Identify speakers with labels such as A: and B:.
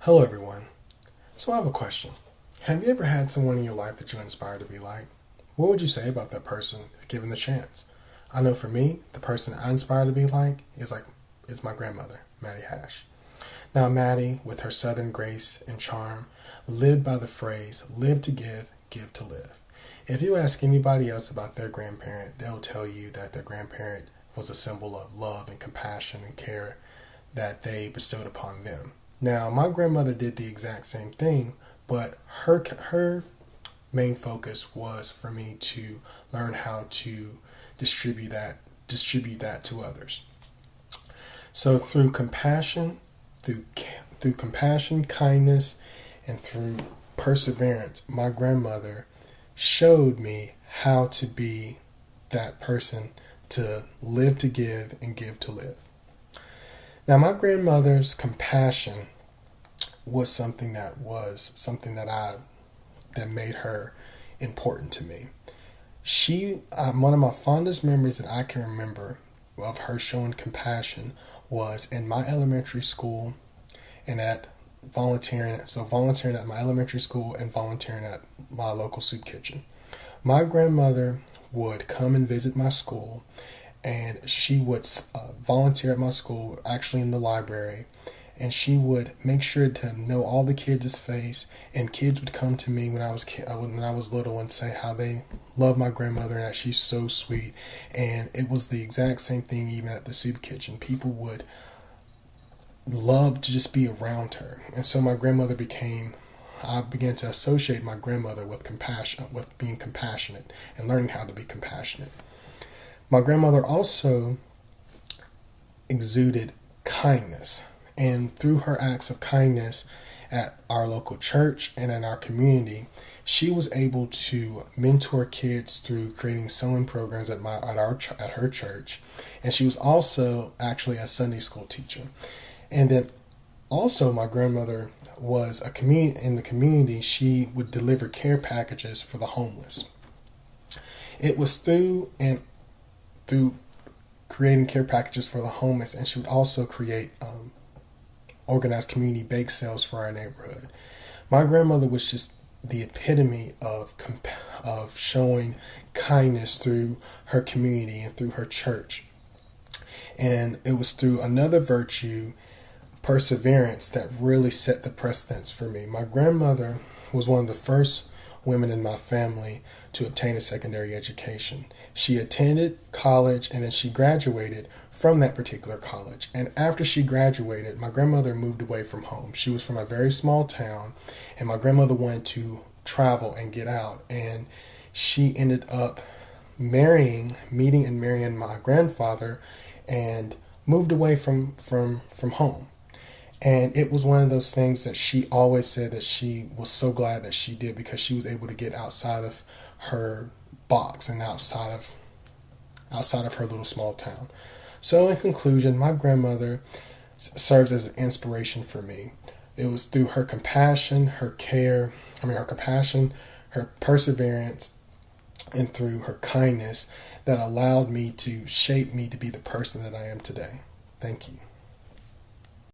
A: Hello, everyone. So, I have a question. Have you ever had someone in your life that you inspire to be like? What would you say about that person if given the chance? I know for me, the person I inspire to be like is my grandmother, Maddie Hash. Now, Maddie, with her southern grace and charm, lived by the phrase "live to give to live." If you ask anybody else about their grandparent, they'll tell you that their grandparent was a symbol of love and compassion and care that they bestowed upon them. Now, my grandmother did the exact same thing, but her main focus was for me to learn how to distribute that to others. So through through compassion, kindness, and through perseverance, my grandmother showed me how to be that person to live to give and give to live. Now, my grandmother's compassion was something that made her important to me. One of my fondest memories that I can remember of her showing compassion was in my elementary school and at volunteering at my elementary school and volunteering at my local soup kitchen. My grandmother would come and visit my school, and she would volunteer at my school, actually in the library, and she would make sure to know all the kids' face, and kids would come to me when I was little and say how they love my grandmother and that she's so sweet. And it was the exact same thing even at the soup kitchen. People would love to just be around her, and so I began to associate my grandmother with compassion, with being compassionate and learning how to be compassionate. My grandmother also exuded kindness, and through her acts of kindness at our local church and in our community, she was able to mentor kids through creating sewing programs at her church, and she was also actually a Sunday school teacher. And then also, my grandmother was in the community. She would deliver care packages for the homeless. It was through creating care packages for the homeless, and she would also create organized community bake sales for our neighborhood. My grandmother was just the epitome of showing kindness through her community and through her church. And it was through another virtue, perseverance, that really set the precedence for me. My grandmother was one of the first women in my family to obtain a secondary education. She attended college and then she graduated from that particular college. And after she graduated, my grandmother moved away from home. She was from a very small town, and my grandmother wanted to travel and get out. And she ended up meeting and marrying my grandfather, and moved away from home. And it was one of those things that she always said that she was so glad that she did, because she was able to get outside of her box and outside of her little small town. So in conclusion, my grandmother serves as an inspiration for me. It was through her compassion, her compassion, her perseverance, and through her kindness that allowed me to shape me to be the person that I am today. Thank you.